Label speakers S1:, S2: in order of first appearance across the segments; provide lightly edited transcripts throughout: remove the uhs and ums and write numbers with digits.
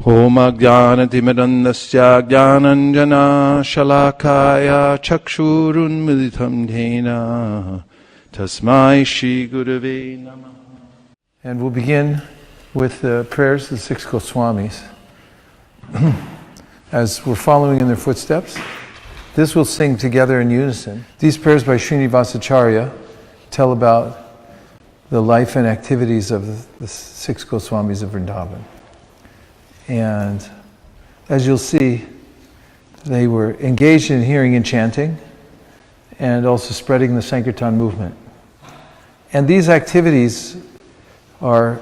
S1: Om Ajnanatimirandasya Jnananjana Shalakaya Chakshurunmilitam Dhena Tasmai Shri Gurave Namah. And we'll begin with the prayers of the six Goswamis. As we're following in their footsteps, this we'll sing together in unison. These prayers by Srinivasacharya tell about the life and activities of the six Goswamis of Vrindavan. And as you'll see, they were engaged in hearing and chanting and also spreading the Sankirtan movement. And these activities are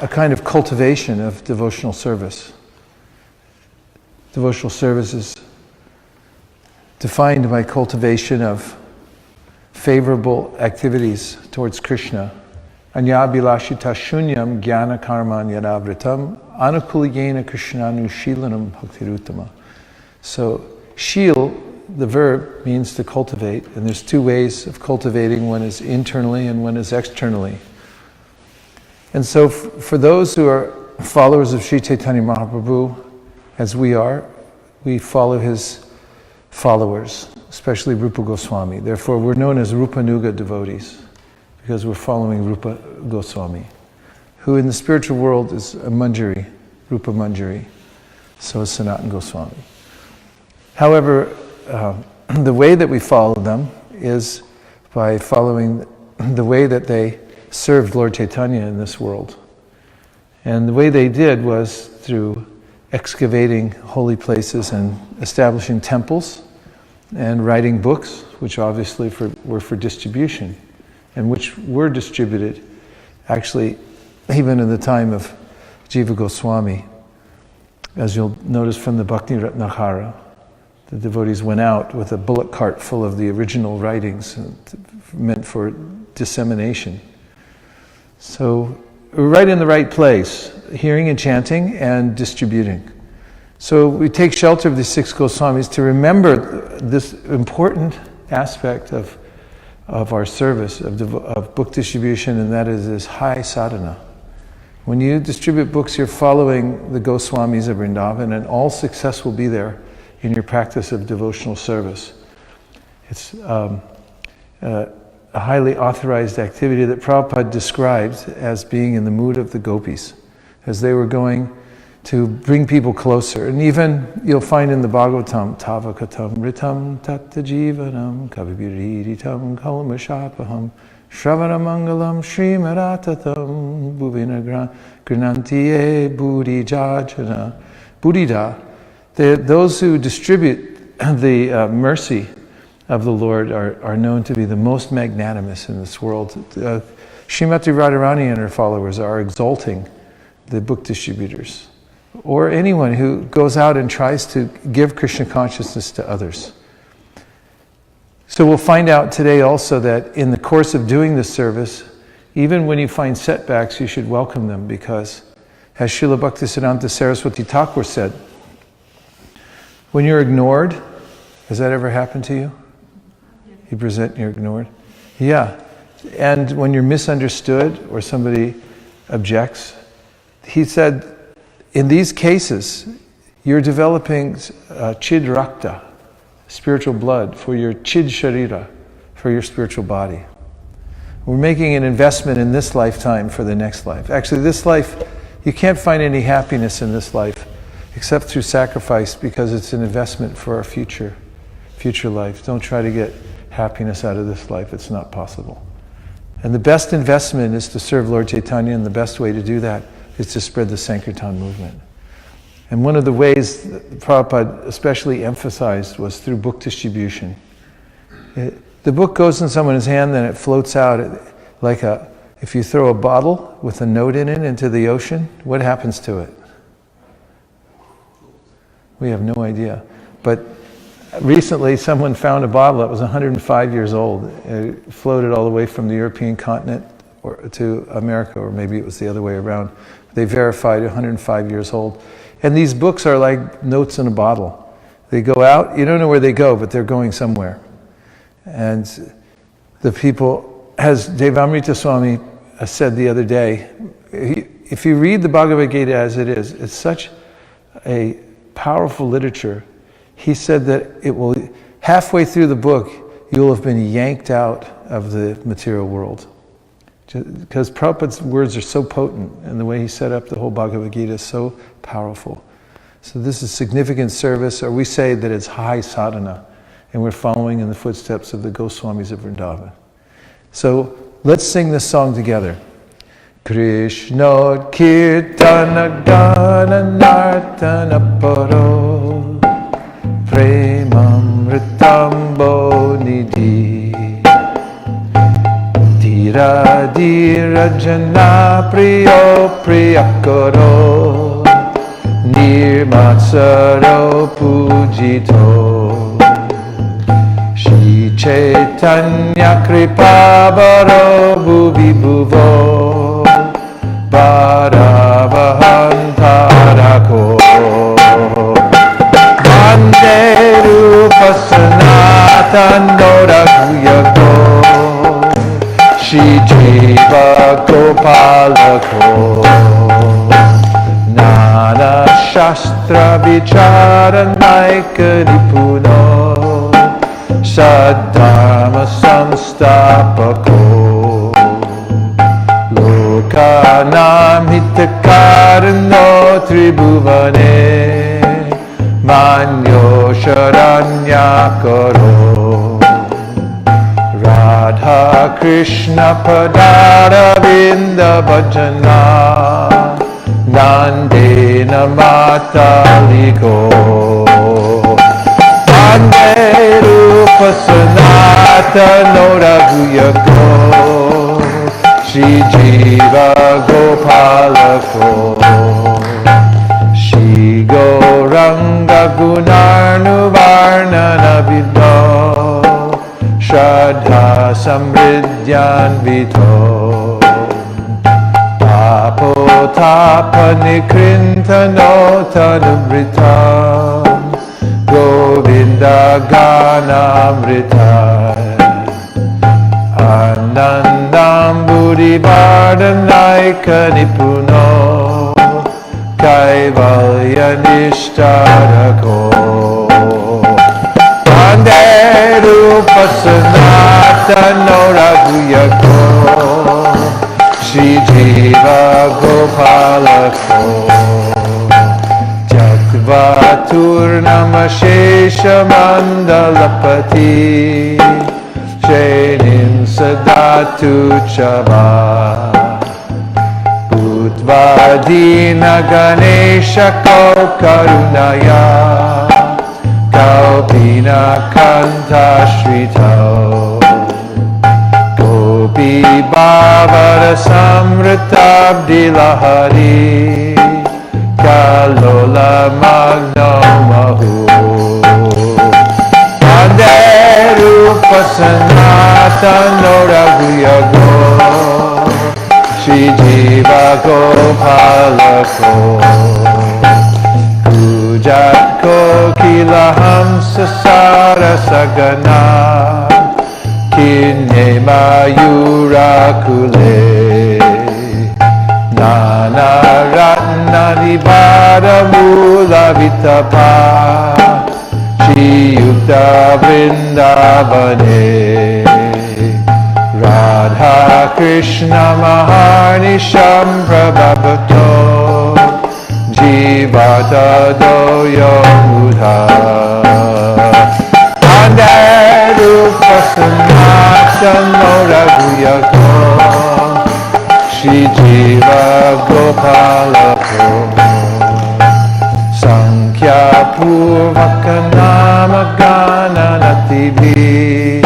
S1: a kind of cultivation of devotional service. Devotional service is defined by cultivation of favorable activities towards Krishna. Anyabhilashita shunyam jnana karman yadavritam anukulyena krishnanushilanam bhaktiruttama. So, shil, the verb, means to cultivate, and there's two ways of cultivating. One is internally and one is externally. And so for those who are followers of Sri Chaitanya Mahaprabhu, as we are, we follow his followers, especially Rupa Goswami. Therefore, we're known as Rupanuga devotees, because we're following Rupa Goswami, who in the spiritual world is a Manjari, Rupa Manjari, so is Sanatana Goswami. However, the way that we follow them is by following the way that they served Lord Chaitanya in this world. And the way they did was through excavating holy places and establishing temples and writing books, which obviously were for distribution, and which were distributed actually even in the time of Jiva Goswami. As you'll notice from the Bhakti Ratnakara, the devotees went out with a bullock cart full of the original writings meant for dissemination. So we're right in the right place, hearing and chanting and distributing. So we take shelter of the six Goswamis to remember this important aspect of our service, of book distribution, and that is this high sadhana. When you distribute books, you're following the Goswamis of Vrindavan, and all success will be there in your practice of devotional service. It's a highly authorized activity that Prabhupada described as being in the mood of the gopis, as they were going to bring people closer. And even you'll find in the Bhagavatam, Tavakatam ritam tatta jivanam kavibiritam kalamashapaham shravanamangalam srimaratatam bhuvina granantiye buddhijajana. Buddhida, those who distribute the mercy of the Lord are known to be the most magnanimous in this world. Srimati Radharani and her followers are exalting the book distributors, or anyone who goes out and tries to give Krishna consciousness to others. So we'll find out today also that in the course of doing this service, even when you find setbacks, you should welcome them, because, as Srila Bhaktisiddhanta Saraswati Thakur said, when you're ignored, has that ever happened to you? You present and you're ignored? Yeah. And when you're misunderstood or somebody objects, he said, in these cases, you're developing chid rakta, spiritual blood, for your chid sharira, for your spiritual body. We're making an investment in this lifetime for the next life. Actually, this life, you can't find any happiness in this life except through sacrifice, because it's an investment for our future life. Don't try to get happiness out of this life. It's not possible. And the best investment is to serve Lord Chaitanya, and the best way to do that is to spread the Sankirtan movement. And one of the ways that Prabhupada especially emphasized was through book distribution. The book goes in someone's hand, then it floats out like if you throw a bottle with a note in it into the ocean, what happens to it? We have no idea. But recently someone found a bottle that was 105 years old. It floated all the way from the European continent to America, or maybe it was the other way around. They verified 105 years old. And these books are like notes in a bottle. They go out, you don't know where they go, but they're going somewhere. And the people, as Devamrita Swami said the other day, if you read the Bhagavad Gita as it is, it's such a powerful literature. He said that it will, halfway through the book, you'll have been yanked out of the material world. Because Prabhupada's words are so potent, and the way he set up the whole Bhagavad Gita is so powerful. So this is significant service, or we say that it's high sadhana, and we're following in the footsteps of the Goswamis of Vrindavan. So let's sing this song together. Krishna Kirtana Gana Nartana Paro Premamritambo Nidhi Dhira Dhira Jana Priyo Priyakaro Nirmatsaro Pujito Shri Chaitanya Kripabaro Bhuvi Bhuvo Bharavahantharako Vande Rupa Sanatano Raghuyako Shri Jiva Gopalako Nana Shastra Vicharanaika Nipuno Saddharma Samstapako Lokanam Hitakarano Tribhuvane Manyo Sharanyakaro Radha Krishna Padara Vinda Bhajana Nandena Mataliko Vande Rupa Sanatano Raghuyako Shri Jiva Gopalako Shri Gauranga Gunarnuvarnana Vidho Shraddha Samridhyan Vito Tapotapa Nikrintano Tanubritam Govinda Ganamritam Anandam Buddhi Vardhanaika Nipuno Kaivalya Nishtarako Vande Rupa Sanatano Raghuyako Shri Jiva Gopalako Jakva Turnamashesha Mandalapati Shenim Sadatu Chava Bhutva-dina Ganesha Karunaya Kalpina Kanta Shrito Gopi Bhavara Samritabdi Lahari Kalola Magno Mahu Vande Rupa Sanatano Raghuyako Shri Jiva Gopalako Pujat Kokila Hamsa Sarasagana Kinye Mayura Kule Nana Ratna Nivada Mula Vitapa Shri Yukta Vrindavane Radha Krishna Maharnisham Prabhavato Jivata Doyo Mudha Vande Rupa Sanatano Raghuyako Shri Jiva Gopalako Sankhya Purvaka Nama Gana Nativi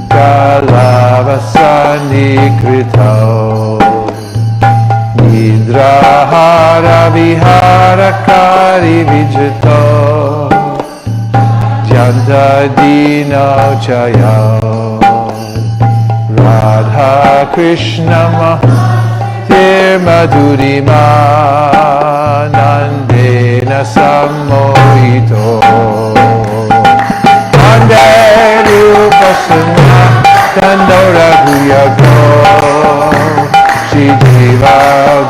S1: Kalavasani Krito Nidrahara Vihara Kari Vijito Janta Dino Chaya Radha Krishna Mahir Madhurima Nandena Sammohito Vande Rupa Sanatano Raghuyako Shri Jiva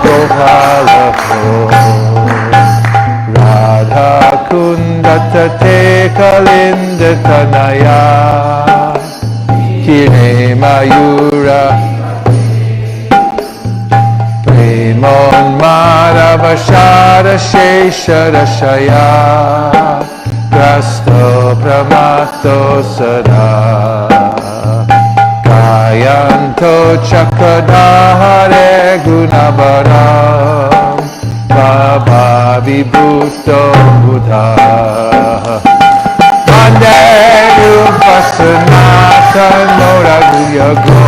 S1: Gopalako tate kalinda tanaya kine mayura premon maravashara shesharashaya prasto pramato sada kayanto chakradhare gunavaram baba vibhuto buddha Vande Rupasanatano Raghuyago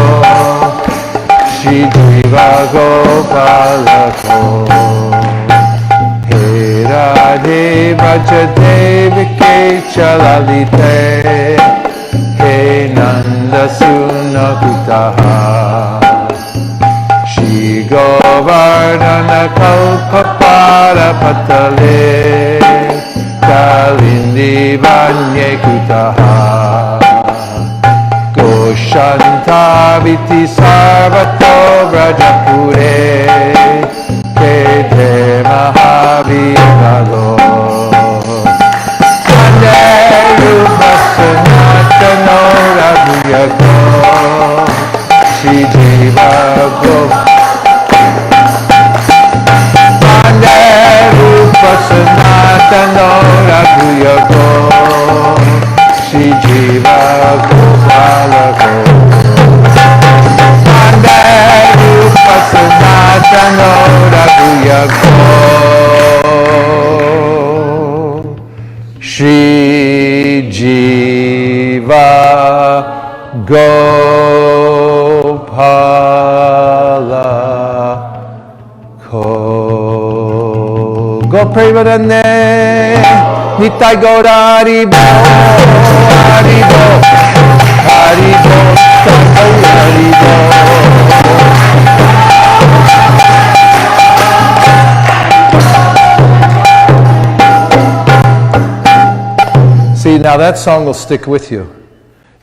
S1: Shri Jiva Gopalako He Radhe Vrajate Vike Chalalite He Nanda Sunakutaha Shri Govardhana Kalpapara Patale Kalindi Vanye Kutaha Goshanta Viti Sarvato Vrajapure Kete Mahavirago Vande Rupasanatano Raghuyago Shri Jiva Vande Rupasanatano Raghuyago Shri Jiva Gopalako Vande Rupasanatano Raghuyago Shri Jiva Gopalako Go Premadane Nitai Gaura Haribo Haribo Haribo Haribo See, now that song will stick with you.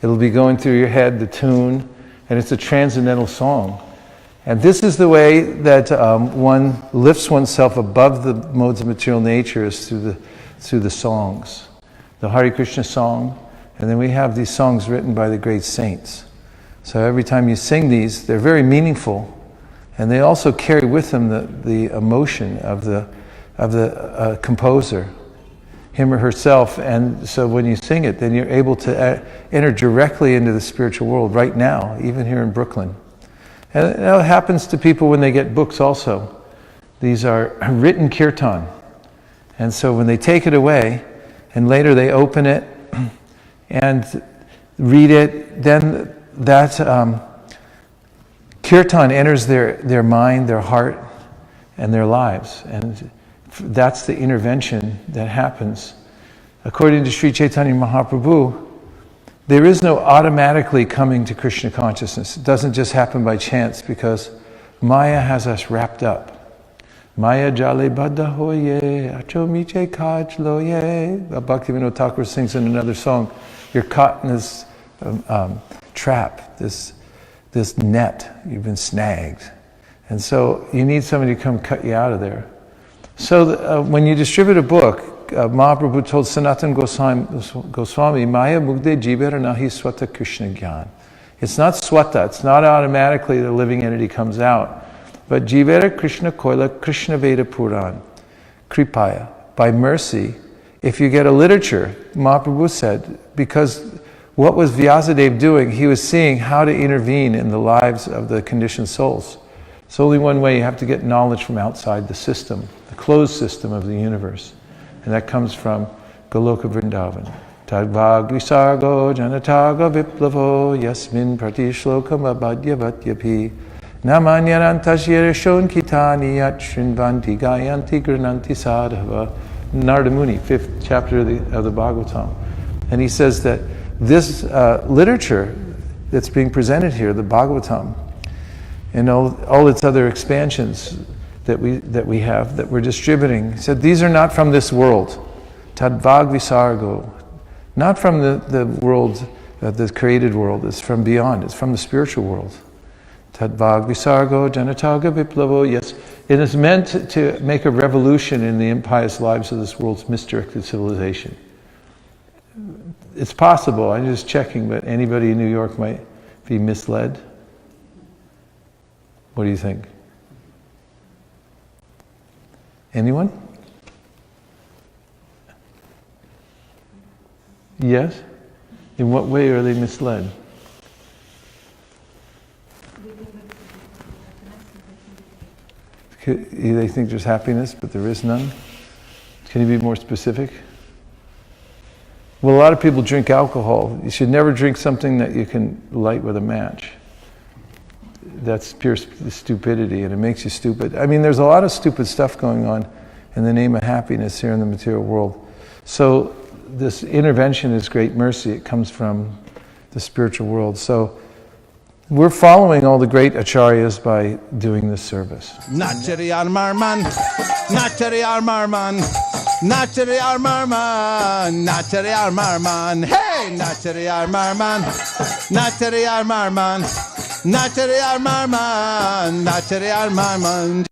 S1: It'll be going through your head, the tune, and it's a transcendental song. And this is the way that one lifts oneself above the modes of material nature is through the songs. The Hare Krishna song, and then we have these songs written by the great saints. So every time you sing these, they're very meaningful, and they also carry with them the emotion of the composer, him or herself. And so when you sing it, then you're able to enter directly into the spiritual world right now, even here in Brooklyn. And it happens to people when they get books also. These are written kirtan. And so when they take it away, and later they open it and read it, then that kirtan enters their mind, their heart, and their lives. And that's the intervention that happens. According to Sri Chaitanya Mahaprabhu, there is no automatically coming to Krishna consciousness. It doesn't just happen by chance because Maya has us wrapped up. Maya jale badda hoye, acho miche kaj loye. Bhaktivinoda Thakur sings in another song, you're caught in this trap, this net, you've been snagged. And so you need somebody to come cut you out of there. So when you distribute a book, Mahaprabhu told Sanatana Goswami, Maya mugde jivera nahi swata Krishna gyan. It's not swata, it's not automatically the living entity comes out. But jivera Krishna koila Krishna Veda Puran, kripaya, by mercy, if you get a literature, Mahaprabhu said, because what was Vyasadeva doing? He was seeing how to intervene in the lives of the conditioned souls. It's only one way. You have to get knowledge from outside the system, the closed system of the universe. And that comes from Goloka Vrindavan. Tadvag visargo janataga viplavo yasmin pratishlokam abhadyavatyapi namanyanantashira shon kitani yat shrinvanti gayanti grananti sadhava. Narada Muni, 5th chapter of the Bhagavatam. And he says that this literature that's being presented here, the Bhagavatam, and all its other expansions that we have, that we're distributing. He said, these are not from this world. Tadvag visargo. Not from the world, the created world. It's from beyond. It's from the spiritual world. Tadvag visargo janataga viplavo. Yes, it is meant to make a revolution in the impious lives of this world's misdirected civilization. It's possible, I'm just checking, but anybody in New York might be misled. What do you think? Anyone? Yes? In what way are they misled? They think there's happiness, but there is none? Can you be more specific? Well, a lot of people drink alcohol. You should never drink something that you can light with a match. That's pure stupidity, and it makes you stupid. I mean, there's a lot of stupid stuff going on in the name of happiness here in the material world. So this intervention is great mercy. It comes from the spiritual world. So we're following all the great acharyas by doing this service.
S2: Nachari Armarman, Nachari Armarman, Nachari Armarman, Nachari Armarman, hey, Nachari Armarman, Nachari Armarman, Nachari Armarman, Nachari Armarman.